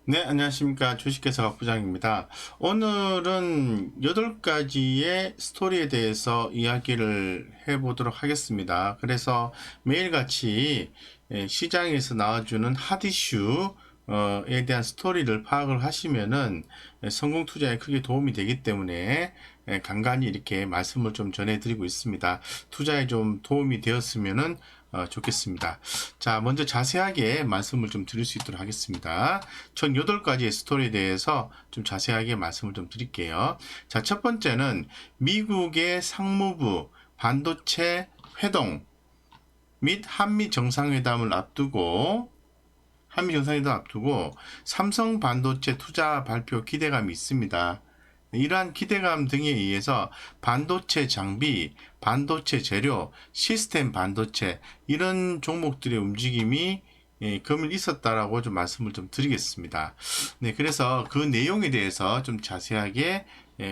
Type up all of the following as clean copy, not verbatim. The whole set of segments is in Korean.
네, 안녕하십니까. 주식회사 박부장입니다. 오늘은 8가지의 스토리에 대해서 이야기를 해보도록 하겠습니다. 그래서 매일같이 시장에서 나와주는 핫 이슈에 대한 스토리를 파악을 하시면은 성공 투자에 크게 도움이 되기 때문에 간간히 이렇게 말씀을 좀 전해드리고 있습니다. 투자에 좀 도움이 되었으면은 좋겠습니다. 자, 먼저 자세하게 말씀을 좀 드릴 수 있도록 하겠습니다. 총 8가지의 스토리에 대해서 좀 자세하게 말씀을 좀 드릴게요. 자, 첫 번째는 미국의 상무부 반도체 회동 및 한미 정상회담을 앞두고 삼성 반도체 투자 발표 기대감이 있습니다. 이러한 기대감 등에 의해서 반도체 장비, 반도체 재료, 시스템 반도체 이런 종목들의 움직임이 금일 있었다라고 좀 말씀을 좀 드리겠습니다. 네, 그래서 그 내용에 대해서 좀 자세하게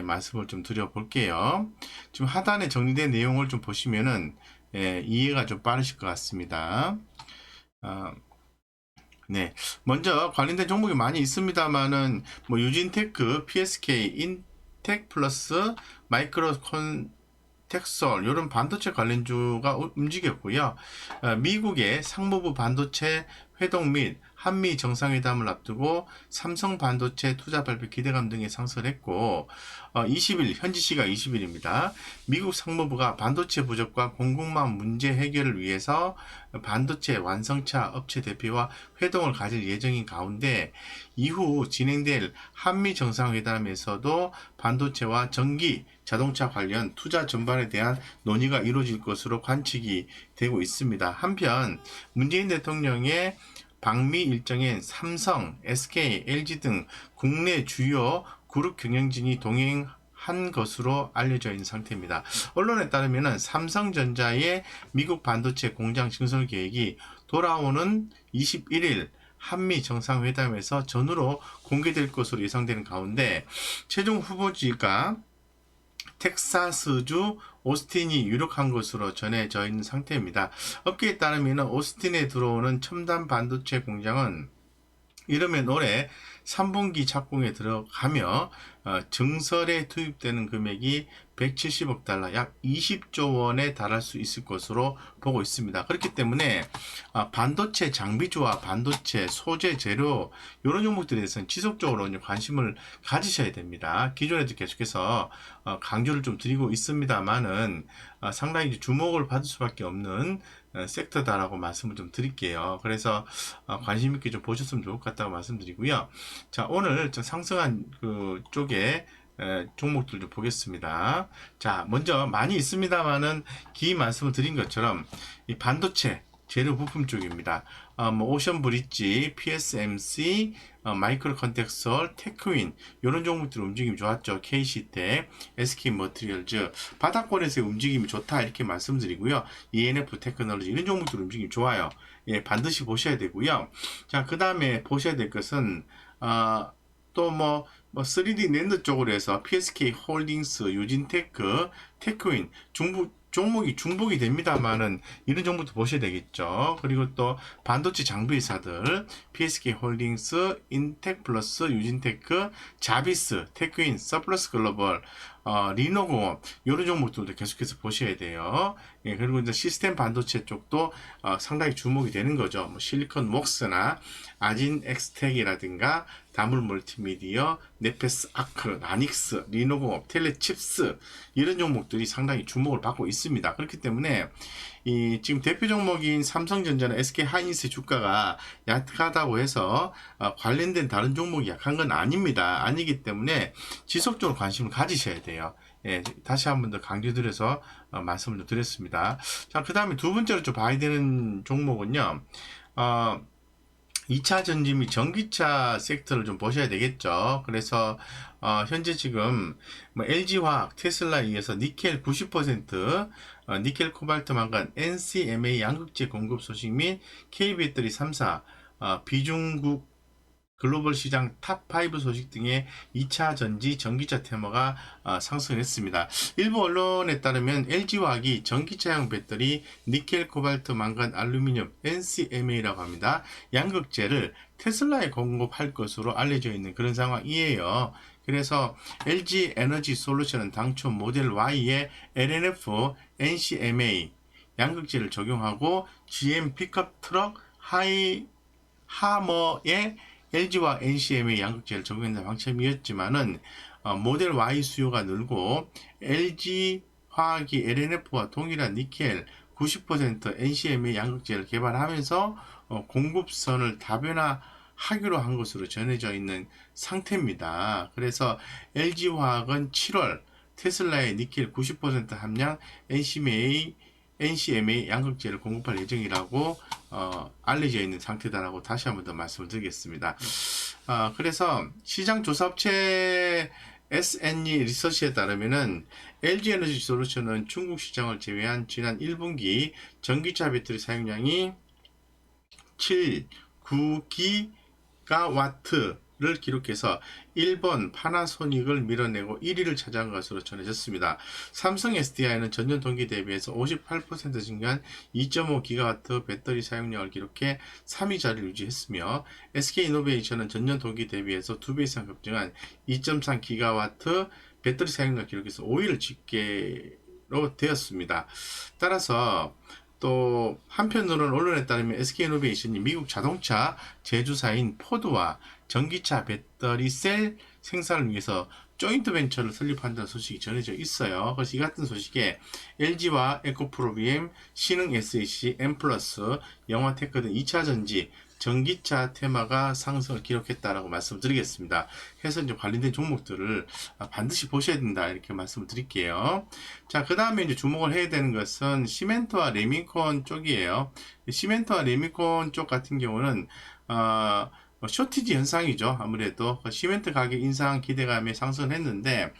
말씀을 좀 드려볼게요. 지금 하단에 정리된 내용을 좀 보시면은 이해가 좀 빠르실 것 같습니다. 네, 먼저 관련된 종목이 많이 있습니다만은 뭐 유진테크, PSK, 인텍플러스, 마이크로콘텍솔 이런 반도체 관련주가 움직였고요. 미국의 상무부 반도체 회동 및 한미 정상회담을 앞두고 삼성 반도체 투자 발표 기대감 등이 상승을 했고 20일 현지 시각 20일입니다. 미국 상무부가 반도체 부족과 공급망 문제 해결을 위해서 반도체 완성차 업체 대표와 회동을 가질 예정인 가운데 이후 진행될 한미 정상회담에서도 반도체와 전기, 자동차 관련 투자 전반에 대한 논의가 이루어질 것으로 관측이 되고 있습니다. 한편 문재인 대통령의 방미 일정엔 삼성, SK, LG 등 국내 주요 그룹 경영진이 동행한 것으로 알려져 있는 상태입니다. 언론에 따르면 삼성전자의 미국 반도체 공장 증설 계획이 돌아오는 21일 한미 정상회담에서 전후로 공개될 것으로 예상되는 가운데 최종 후보지가 텍사스주 오스틴이 유력한 것으로 전해져 있는 상태입니다. 업계에 따르면 오스틴에 들어오는 첨단 반도체 공장은 이러면 올해 3분기 착공에 들어가며 증설에 투입되는 금액이 170억 달러, 약 20조 원에 달할 수 있을 것으로 보고 있습니다. 그렇기 때문에 반도체 장비주와 반도체 소재 재료 이런 종목들에 대해서는 지속적으로 관심을 가지셔야 됩니다. 기존에도 계속해서 강조를 좀 드리고 있습니다만은 상당히 주목을 받을 수밖에 없는 섹터다라고 말씀을 좀 드릴게요. 그래서 관심 있게 좀 보셨으면 좋을 것 같다고 말씀드리고요. 자, 오늘 좀 상승한 그 쪽에 종목들 좀 보겠습니다. 자, 먼저 많이 있습니다만은 기 말씀을 드린 것처럼 이 반도체 재료 부품 쪽입니다. 뭐 오션 브릿지, PSMC, 마이크로 컨텍솔, 테크윈 이런 종목들 움직임이 좋았죠. KC텍, SK 머티리얼즈 바닥권에서의 움직임이 좋다 이렇게 말씀드리고요. ENF 테크놀로지 이런 종목들 움직임이 좋아요. 예, 반드시 보셔야 되고요. 자, 그 다음에 보셔야 될 것은 또 뭐 3D 랜드 쪽으로 해서 PSK 홀딩스, 유진테크, 테크윈, 종목이 중복이 됩니다만은 이런 정보도 보셔야 되겠죠. 그리고 또 반도체 장비 회사들 PSK 홀딩스, 인텍플러스, 유진테크, 자비스, 테크인, 서플러스 글로벌, 리노공업 이런 종목들도 계속해서 보셔야 돼요. 예, 그리고 이제 시스템 반도체 쪽도 상당히 주목이 되는 거죠. 뭐 실리콘 웍스나 아진 엑스텍이라든가 다물 멀티미디어, 네페스 아크, 나닉스, 리노공업, 텔레칩스 이런 종목들이 상당히 주목을 받고 있습니다. 그렇기 때문에 지금 대표 종목인 삼성전자나 SK 하이닉스의 주가가 약하다고 해서 관련된 다른 종목이 약한 건 아닙니다. 아니기 때문에 지속적으로 관심을 가지셔야 돼요. 예, 다시 한 번 더 강조드려서 말씀을 좀 드렸습니다. 자, 그 다음에 두 번째로 좀 봐야 되는 종목은요. 2차 전지 및 전기차 섹터를 좀 보셔야 되겠죠. 그래서 현재 지금 뭐 LG화학, 테슬라에 의해서 니켈 90%, 니켈, 코발트, 망간, NCMA 양극재 공급 소식 및 K배터리 3사, 비중국 글로벌 시장 탑5 소식 등의 2차 전지 전기차 테마가 상승했습니다. 일부 언론에 따르면 LG화학이 전기차용 배터리 니켈, 코발트, 망간, 알루미늄, NCMA라고 합니다. 양극재를 테슬라에 공급할 것으로 알려져 있는 그런 상황이에요. 그래서 LG 에너지 솔루션은 당초 모델 Y에 LNF, NCMA 양극재를 적용하고 GM 픽업 트럭 하머에 LG와 NCM의 양극재를 적용한다는 방침이었지만은 모델 Y 수요가 늘고 LG 화학이 LNF와 동일한 니켈 90% NCM의 양극재를 개발하면서 공급선을 다변화하기로 한 것으로 전해져 있는 상태입니다. 그래서 LG화학은 7월 테슬라의 니켈 90% 함량 NCMA 양극재를 공급할 예정이라고 알려져 있는 상태다라고 다시 한번 더 말씀을 드리겠습니다. 그래서 시장 조사업체 SNE 리서치에 따르면은 LG 에너지 솔루션은 중국 시장을 제외한 지난 1분기 전기차 배터리 사용량이 7.9기가와트를 기록해서 일본 파나소닉을 밀어내고 1위를 차지한 것으로 전해졌습니다. 삼성 SDI는 전년 동기 대비해서 58% 증가한 2.5기가와트 배터리 사용량을 기록해 3위 자리를 유지했으며 SK이노베이션은 전년 동기 대비해서 2배 이상 급증한 2.3기가와트 배터리 사용량을 기록해서 5위를 집계로 되었습니다. 따라서 또 한편으로는 언론에 따르면 SK이노베이션이 미국 자동차 제조사인 포드와 전기차 배터리 셀 생산을 위해서 조인트 벤처를 설립한다는 소식이 전해져 있어요. 그래서 이 같은 소식에 LG와 에코프로비엠, 신흥 SAC, 엠플러스, 영화테크 등 2차전지, 전기차 테마가 상승을 기록했다라고 말씀을 드리겠습니다. 해서 이제 관련된 종목들을 반드시 보셔야 된다 이렇게 말씀을 드릴게요. 자, 그 다음에 이제 주목을 해야 되는 것은 시멘트와 레미콘 쪽이에요. 시멘트와 레미콘 쪽 같은 경우는 쇼티지 현상이죠. 아무래도 시멘트 가격 인상 기대감에 상승을 했는데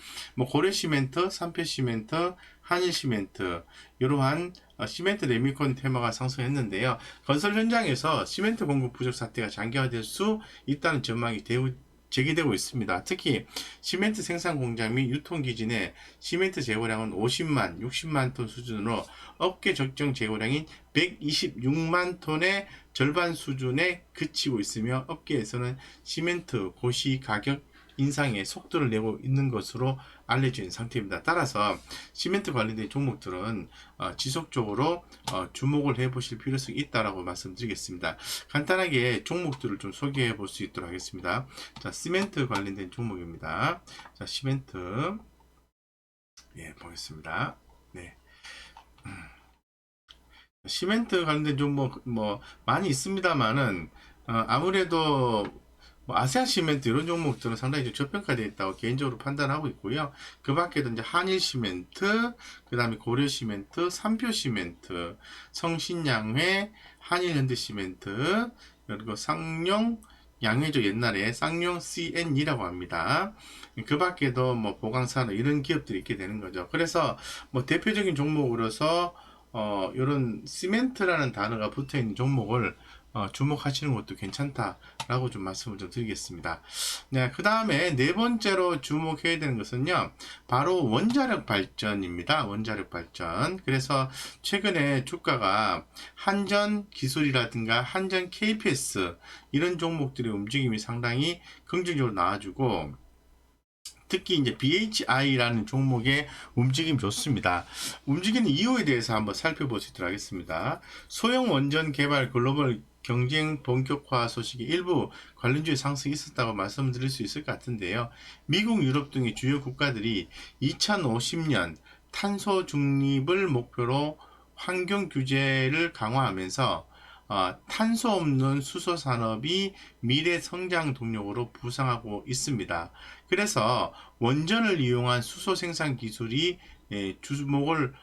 고려 시멘트, 삼표 시멘트, 한일 시멘트 이러한 시멘트 레미콘 테마가 상승했는데요. 건설 현장에서 시멘트 공급 부족 사태가 장기화될 수 있다는 전망이 제기되고 있습니다. 특히 시멘트 생산 공장 및 유통 기진의 시멘트 재고량은 50만, 60만 톤 수준으로 업계 적정 재고량인 126만 톤의 절반 수준에 그치고 있으며 업계에서는 시멘트 고시 가격 인상에 속도를 내고 있는 것으로 알려져 있는 상태입니다. 따라서 시멘트 관련된 종목들은 지속적으로 주목을 해보실 필요성이 있다라고 말씀드리겠습니다. 간단하게 종목들을 좀 소개해 볼 수 있도록 하겠습니다. 자, 시멘트 관련된 종목입니다. 자, 시멘트 보겠습니다. 네. 시멘트 관련된 종목 많이 있습니다만은 아무래도 아세아 시멘트 이런 종목들은 상당히 좀 저평가되어 있다고 개인적으로 판단하고 있고요. 그 밖에도 이제 한일 시멘트, 그 다음에 고려 시멘트, 삼표 시멘트, 성신양회, 한일 현대 시멘트, 그리고 쌍용 양회죠. 옛날에 쌍용 CN이라고 합니다. 그 밖에도 보강산업 이런 기업들이 있게 되는 거죠. 그래서 대표적인 종목으로서 이런 시멘트라는 단어가 붙어 있는 종목을 주목하시는 것도 괜찮다라고 좀 말씀을 좀 드리겠습니다. 네, 그 다음에 네 번째로 주목해야 되는 것은요, 바로 원자력 발전입니다. 원자력 발전. 그래서 최근에 주가가 한전 기술이라든가 한전 KPS 이런 종목들의 움직임이 상당히 긍정적으로 나와주고, 특히 이제 BHI라는 종목의 움직임 좋습니다. 움직이는 이유에 대해서 한번 살펴볼 수 있도록 하겠습니다. 소형 원전 개발 글로벌 경쟁 본격화 소식이 일부 관련주의 상승이 있었다고 말씀드릴 수 있을 것 같은데요. 미국, 유럽 등의 주요 국가들이 2050년 탄소 중립을 목표로 환경 규제를 강화하면서 탄소 없는 수소 산업이 미래 성장 동력으로 부상하고 있습니다. 그래서 원전을 이용한 수소 생산 기술이 주목을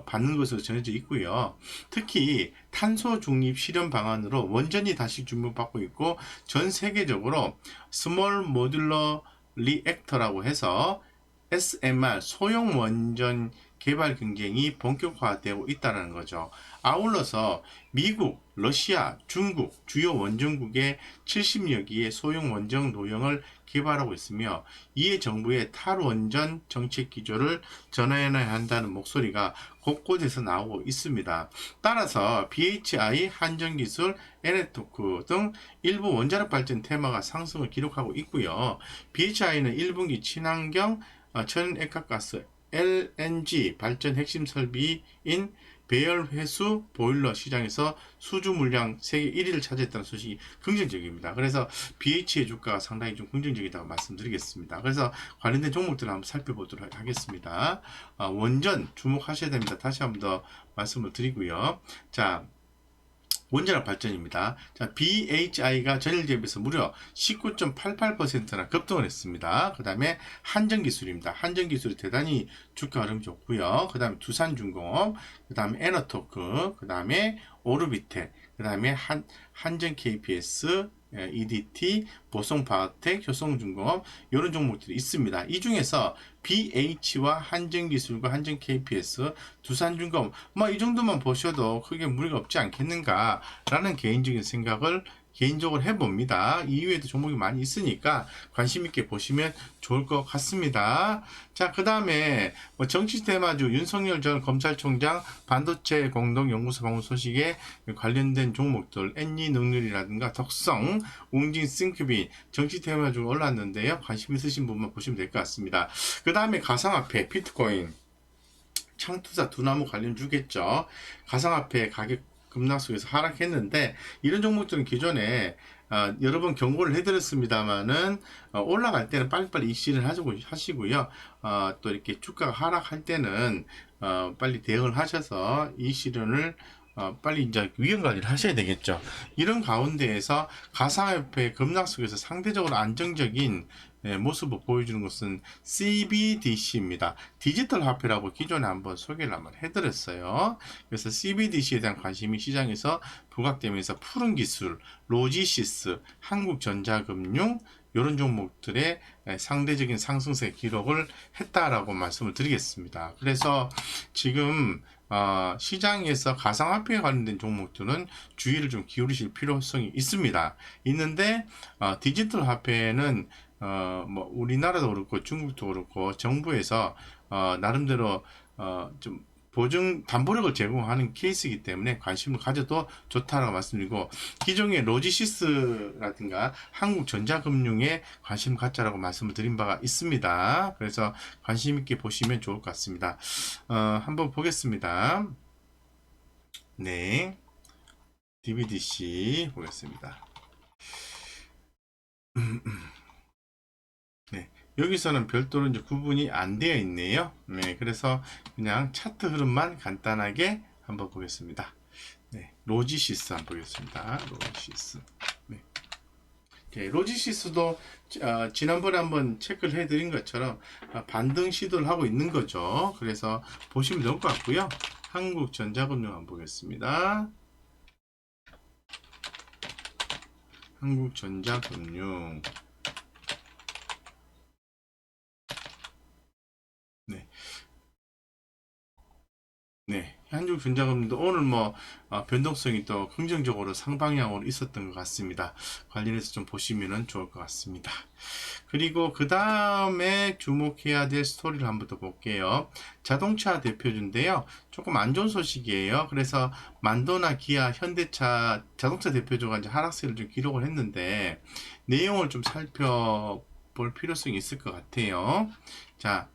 받는 것으로 전해져 있고요. 특히 탄소 중립 실현 방안으로 원전이 다시 주목받고 있고, 전 세계적으로 스몰 모듈러 리액터라고 해서 SMR 소형 원전 개발 경쟁이 본격화되고 있다는 거죠. 아울러서 미국, 러시아, 중국 주요 원전국의 70여 기의 소형 원전 노형을 개발하고 있으며 이에 정부의 탈원전 정책 기조를 전환해야 한다는 목소리가 곳곳에서 나오고 있습니다. 따라서 BHI, 한전기술, 에너토크 등 일부 원자력 발전 테마가 상승을 기록하고 있고요. BHI는 1분기 친환경 천연액화가스 LNG 발전 핵심 설비인 배열회수 보일러 시장에서 수주 물량 세계 1위를 차지했다는 소식이 긍정적입니다. 그래서 BH의 주가가 상당히 좀 긍정적이라고 말씀드리겠습니다. 그래서 관련된 종목들을 한번 살펴보도록 하겠습니다. 원전 주목하셔야 됩니다. 다시 한번 더 말씀을 드리고요. 자, 원자력 발전입니다. 자, BHI가 전일 대비해서 무려 19.88%나 급등을 했습니다. 그 다음에 한전기술입니다. 한전기술이 대단히 주가 흐름 좋고요. 그 다음에 두산중공업, 그 다음에 에너토크, 그 다음에 오르비텍, 그 다음에 한전 KPS, EDT, 보성바텍, 효성중공업 이런 종목들이 있습니다. 이 중에서 BH와 한전기술과 한전 KPS, 두산중공업 뭐 이 정도만 보셔도 크게 무리가 없지 않겠는가 라는 개인적인 생각을 개인적으로 해봅니다. 이외에도 종목이 많이 있으니까 관심 있게 보시면 좋을 것 같습니다. 자, 그 다음에 정치 테마주 윤석열 전 검찰총장 반도체 공동연구소 방문 소식에 관련된 종목들 엔리능률이라든가 덕성, 웅진, 싱크비 정치 테마주가 올랐는데요. 관심 있으신 분만 보시면 될 것 같습니다. 그 다음에 가상화폐, 비트코인, 창투사 두나무 관련 주겠죠. 가상화폐 가격 급락속에서 하락했는데 이런 종목들은 기존에 여러 번 경고를 해드렸습니다만은 올라갈 때는 빨리빨리 입시를 하시고요. 또 이렇게 주가가 하락할 때는 빨리 대응을 하셔서 이 시련을 빨리 이제 위험 관리를 하셔야 되겠죠. 이런 가운데에서 가상화폐 급락 속에서 상대적으로 안정적인 모습을 보여주는 것은 CBDC입니다. 디지털 화폐라고 기존에 한번 소개를 한번 해드렸어요. 그래서 CBDC에 대한 관심이 시장에서 부각되면서 푸른 기술, 로지시스, 한국전자금융 이런 종목들의 상대적인 상승세 기록을 했다라고 말씀을 드리겠습니다. 그래서 지금 시장에서 가상화폐에 관련된 종목들은 주의를 좀 기울이실 필요성이 있는데 디지털 화폐는 뭐 우리나라도 그렇고 중국도 그렇고 정부에서 나름대로 좀 담보력을 제공하는 케이스이기 때문에 관심을 가져도 좋다라고 말씀드리고 기존의 로지시스라든가 한국전자금융에 관심 갖자라고 말씀을 드린 바가 있습니다. 그래서 관심 있게 보시면 좋을 것 같습니다. 한번 보겠습니다. 네, DBDC 보겠습니다. 네, 여기서는 별도로 이제 구분이 안 되어 있네요. 네, 그래서 그냥 차트 흐름만 간단하게 한번 보겠습니다. 네, 로지시스 한번 보겠습니다. 로지시스. 네. 네, 로지시스도 지난번에 한번 체크를 해드린 것처럼 반등 시도를 하고 있는 거죠. 그래서 보시면 좋을 것 같고요. 한국전자금융 한번 보겠습니다. 한국전자금융. 네, 한국전자금융도 오늘 변동성이 또 긍정적으로 상방향으로 있었던 것 같습니다. 관련해서 좀 보시면 좋을 것 같습니다. 그리고 그 다음에 주목해야 될 스토리를 한번 더 볼게요. 자동차 대표주인데요. 조금 안 좋은 소식이에요. 그래서 만도나 기아, 현대차 자동차 대표주가 이제 하락세를 좀 기록을 했는데 내용을 좀 살펴볼 필요성이 있을 것 같아요. 자,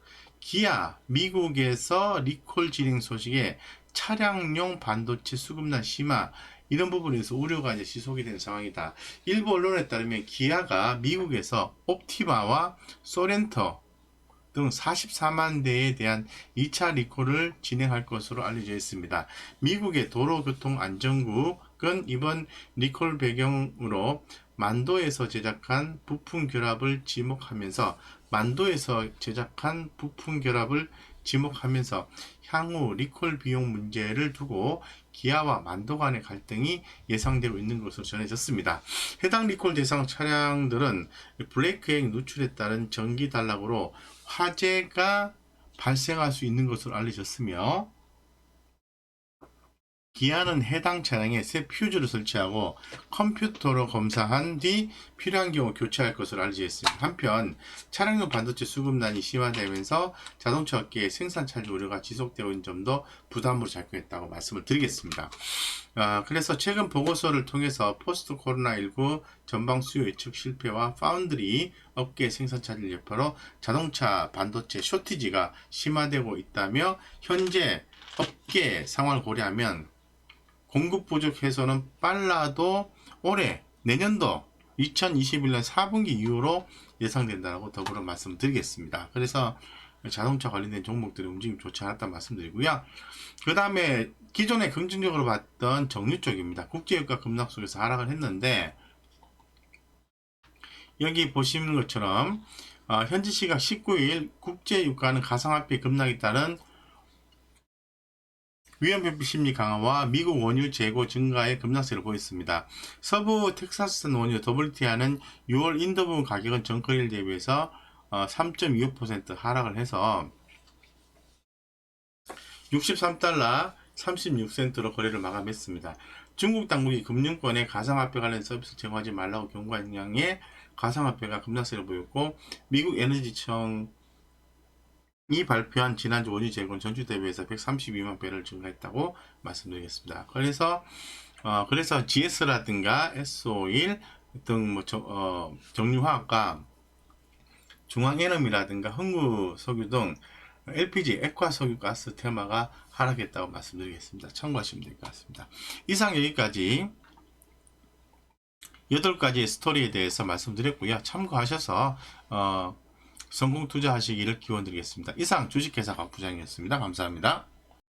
기아 미국에서 리콜 진행 소식에 차량용 반도체 수급난 심화 이런 부분에서 우려가 이제 지속이 된 상황이다. 일부 언론에 따르면 기아가 미국에서 옵티마와 소렌터 등 44만 대에 대한 2차 리콜을 진행할 것으로 알려져 있습니다. 미국의 도로교통안전국은 이번 리콜 배경으로 만도에서 제작한 부품 결합을 지목하면서 향후 리콜 비용 문제를 두고 기아와 만도 간의 갈등이 예상되고 있는 것으로 전해졌습니다. 해당 리콜 대상 차량들은 브레이크액 누출에 따른 전기 단락으로 화재가 발생할 수 있는 것으로 알려졌으며, 기아는 해당 차량에 새 퓨즈를 설치하고 컴퓨터로 검사한 뒤 필요한 경우 교체할 것으로 알려져 있습니다. 한편 차량용 반도체 수급난이 심화되면서 자동차 업계의 생산 차질 우려가 지속되고 있는 점도 부담으로 작용했다고 말씀을 드리겠습니다. 그래서 최근 보고서를 통해서 포스트 코로나19 전방 수요 예측 실패와 파운드리 업계 생산 차질 여파로 자동차 반도체 쇼티지가 심화되고 있다며, 현재 업계 상황을 고려하면 공급 부족 해소는 빨라도 올해 내년도 2021년 4분기 이후로 예상된다고 더불어 말씀드리겠습니다. 그래서 자동차 관련된 종목들의 움직임 좋지 않았다 말씀드리고요. 그 다음에 기존에 긍정적으로 봤던 정유 쪽입니다. 국제유가 급락 속에서 하락을 했는데, 여기 보시는 것처럼 현지 시각 19일 국제유가는 가상화폐 급락에 따른 위험회피 심리 강화와 미국 원유 재고 증가의 급락세를 보였습니다. 서부 텍사스산 원유 WTI는 6월 인도분 가격은 전거래일 대비해서 3.25% 하락을 해서 63달러 36센트로 거래를 마감했습니다. 중국 당국이 금융권에 가상화폐 관련 서비스 제공하지 말라고 경고한 영향에 가상화폐가 급락세를 보였고, 미국 에너지청이 발표한 지난주 원유 재고는 전주 대비해서 132만 배럴 증가했다고 말씀드리겠습니다. 그래서 GS라든가 S-오일 등 정유화학과 중앙에너미라든가 흥구석유 등 LPG, 액화석유가스 테마가 하락했다고 말씀드리겠습니다. 참고하시면 될 것 같습니다. 이상 여기까지 8가지의 스토리에 대해서 말씀드렸고요. 참고하셔서 성공 투자하시기를 기원드리겠습니다. 이상 주식회사 박부장이었습니다. 감사합니다.